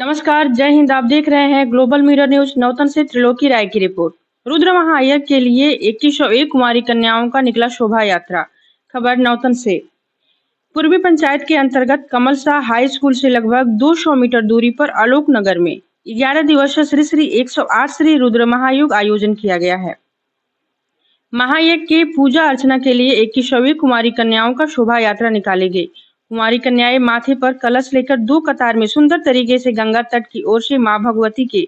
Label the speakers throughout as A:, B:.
A: नमस्कार, जय हिंद। आप देख रहे हैं ग्लोबल मिरर न्यूज। नौतन से त्रिलोकी राय की रिपोर्ट। रुद्र महायज्ञ के लिए 2101 कुमारी कन्याओं का निकला शोभा यात्रा। खबर नौतन से। पूर्वी पंचायत के अंतर्गत कमलसा हाई स्कूल से लगभग 200 मीटर दूरी पर आलोक नगर में 11 दिवसीय श्री श्री 108 श्री रुद्र महायोग आयोजन किया गया है। महायज्ञ के पूजा अर्चना के लिए 21 कुमारी कन्याओं का शोभा यात्रा निकाली गई। कुमारी कन्याएं माथे पर कलश लेकर दो कतार में सुंदर तरीके से गंगा तट की ओर से मां भगवती के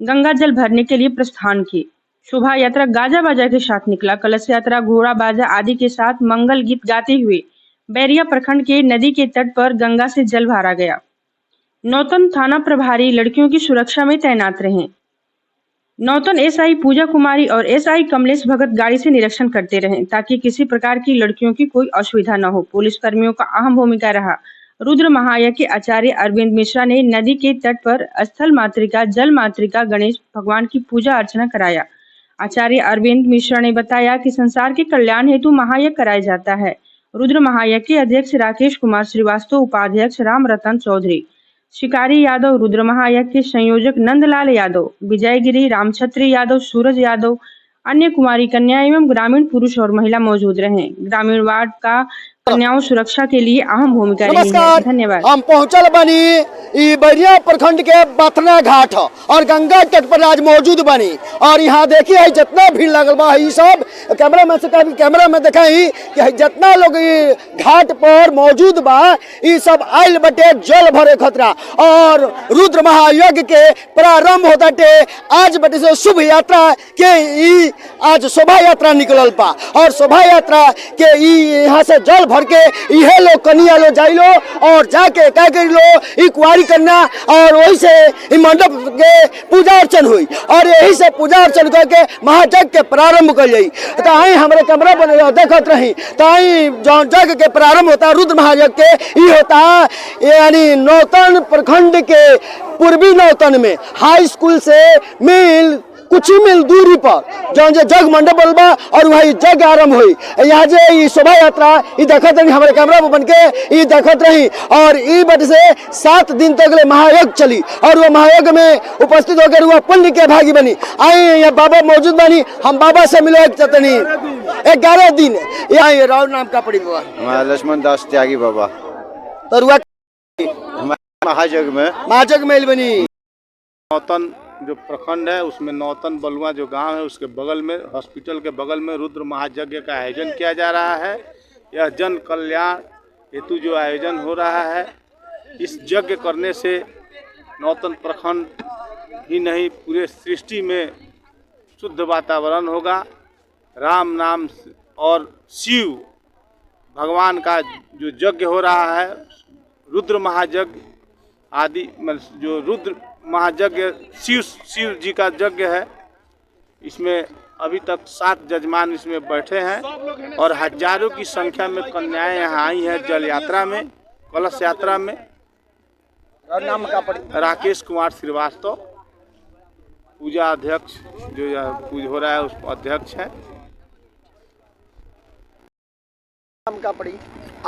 A: गंगा जल भरने के लिए प्रस्थान की। शोभा यात्रा गाजा बाजा के साथ निकला। कलश यात्रा घोड़ा बाजा आदि के साथ मंगल गीत गाते हुए बैरिया प्रखंड के नदी के तट पर गंगा से जल भरा गया। नौतन थाना प्रभारी लड़कियों की सुरक्षा में तैनात रहे। नौतन एसआई पूजा कुमारी और एसआई कमलेश भगत गाड़ी से निरीक्षण करते रहे ताकि किसी प्रकार की लड़कियों की कोई असुविधा न हो। पुलिस कर्मियों का अहम भूमिका रहा। रुद्र महायज्ञ के आचार्य अरविंद मिश्रा ने नदी के तट पर स्थल मातृका, जल मातृका, गणेश भगवान की पूजा अर्चना कराया। आचार्य अरविंद मिश्रा ने बताया कि संसार के कल्याण हेतु महायज्ञ कराया जाता है। रुद्र महायज्ञ के अध्यक्ष राकेश कुमार श्रीवास्तव, उपाध्यक्ष राम रतन चौधरी, शिकारी यादव, रुद्र महायज्ञ के संयोजक नंदलाल यादव, विजयगिरी, रामछत्री यादव, सूरज यादव, अन्य कुमारी कन्या एवं ग्रामीण पुरुष और महिला मौजूद रहे। ग्रामीण वार्ड का कन्याओं सुरक्षा के लिए अहम भूमिका रही है। धन्यवाद।
B: हम पहुंचल बनी ई बैरिया प्रखंड के बथना घाट और गंगा तट पर आज मौजूद बनी और यहाँ देखिए है जितना भीड़ लगल बा ई सब कैमरा में से कैमरा में दिखाई कि जितना लोग घाट पर मौजूद बा ई सब आयल बटे जल भरे खतरा और रुद्र महायज्ञ के प्रारंभ होता टे आज बटे से शुभ यात्रा के ई आज शोभा यात्रा निकलल बा और शोभा यात्रा के ई यहाँ से जल भर के इहे लोग कनिया लो जाई लो और जाके क्या कर लो ई कुआरी करना और वही से मंडप के पूजा अर्चन हुई और यही से पूजा अर्चन करके महायज्ञ के प्रारंभ कर जाई। तो आई हमारे कैमरा बने देखत रही तो आई जो यज्ञ के प्रारंभ होता रुद्र महायज्ञ के ई होता यानी नौतन प्रखंड के पूर्वी नौतन में हाई स्कूल से कुछ ही मील दूरी पर जो जग मंडप बा और वही जग आरंभ हुई। यहाँ जे ये शोभा यात्रा ये देखत रही हमारे कैमरा पर बन के ये देखत रही और ये वजह से 7 दिन तक महायज्ञ चली और वो महायज्ञ में उपस्थित होकर वह पुण्य के भागी बनी। आई यहाँ बाबा मौजूद बनी, हम बाबा से मिले चतनी 11 दिन यहाँ राव नाम का पड़ी बाबा
C: लक्ष्मण दास त्यागी बाबा
B: तरुआ
C: महायज्ञ
B: में बनी।
D: नौतन जो प्रखंड है उसमें नौतन बलुआ जो गांव है उसके बगल में हॉस्पिटल के बगल में रुद्र महायज्ञ का आयोजन किया जा रहा है। यह जन कल्याण हेतु जो आयोजन हो रहा है, इस यज्ञ करने से नौतन प्रखंड ही नहीं पूरे सृष्टि में शुद्ध वातावरण होगा। राम नाम और शिव भगवान का जो यज्ञ हो रहा है, रुद्र महायज्ञ आदि जो रुद्र महायज्ञ शिव जी का यज्ञ है, इसमें अभी तक 7 जजमान इसमें बैठे हैं और हजारों की संख्या में कन्याएं यहाँ आई हैं जल यात्रा में, कलश यात्रा में।
B: नाम का
D: राकेश कुमार श्रीवास्तव पूजा अध्यक्ष जो पूजा हो रहा है उस अध्यक्ष है।
B: नाम का पड़ी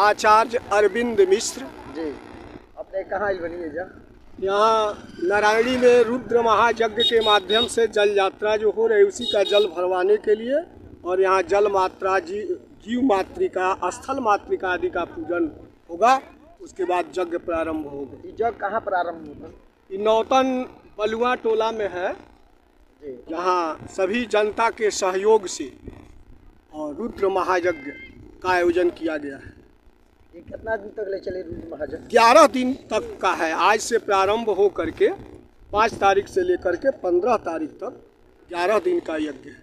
E: आचार्य अरविंद मिश्र
B: जी। अपने कहाँ बनी है?
E: यहाँ नारायणी में रुद्र महायज्ञ के माध्यम से जल यात्रा जो हो रही है उसी का जल भरवाने के लिए और यहाँ जल मात्रा जीव मातृका, स्थल मातृका आदि का पूजन होगा। उसके बाद यज्ञ प्रारंभ होगा।
B: यज्ञ कहाँ प्रारंभ होगा?
E: ये नौतन बलुआ टोला में है, जहाँ सभी जनता के सहयोग से और रुद्र महायज्ञ का आयोजन किया गया है।
B: कितना दिन तक ले चले रुद्र महायज्ञ?
E: 11 दिन तक का है। आज से प्रारंभ हो करके 5 तारीख से लेकर के 15 तारीख तक 11 दिन का यज्ञ है।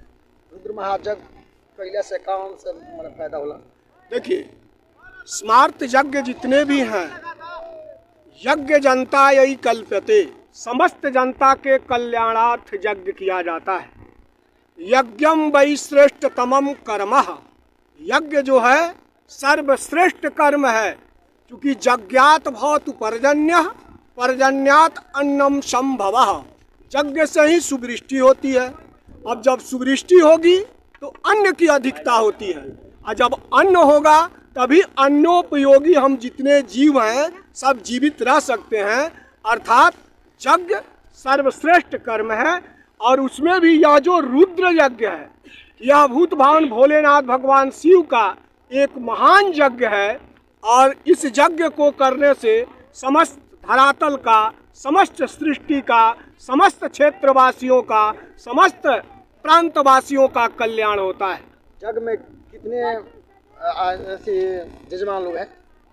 B: रुद्र महायज्ञ कैला से कौन से फायदा होला?
E: देखिए, स्मार्त यज्ञ जितने भी हैं, यज्ञ जनता यही कल्प्यते, समस्त जनता के कल्याणार्थ यज्ञ किया जाता है। यज्ञम वै श्रेष्ठतमम कर्मः, यज्ञ जो है सर्वश्रेष्ठ कर्म है। क्योंकि यज्ञात भवतु पर्जन्यः, पर्जन्यात अन्नम संभवः, यज्ञ से ही सुवृष्टि होती है। अब जब सुवृष्टि होगी तो अन्न की अधिकता होती है और जब अन्न होगा तभी अन्नोपयोगी हम जितने जीव हैं सब जीवित रह सकते हैं। अर्थात यज्ञ सर्वश्रेष्ठ कर्म है और उसमें भी यह जो रुद्र यज्ञ है, यह भूत भावन भोलेनाथ भगवान शिव का एक महान यज्ञ है। और इस यज्ञ को करने से समस्त धरातल का, समस्त सृष्टि का, समस्त क्षेत्रवासियों का, समस्त प्रांतवासियों का कल्याण होता है।
B: यज्ञ में कितने ऐसे यजमान लोग हैं?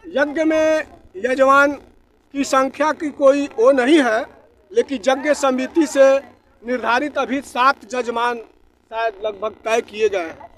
E: यज्ञ में यजमान की संख्या की कोई वो नहीं है, लेकिन यज्ञ समिति से निर्धारित अभी 7 यजमान शायद लगभग तय किए गए हैं।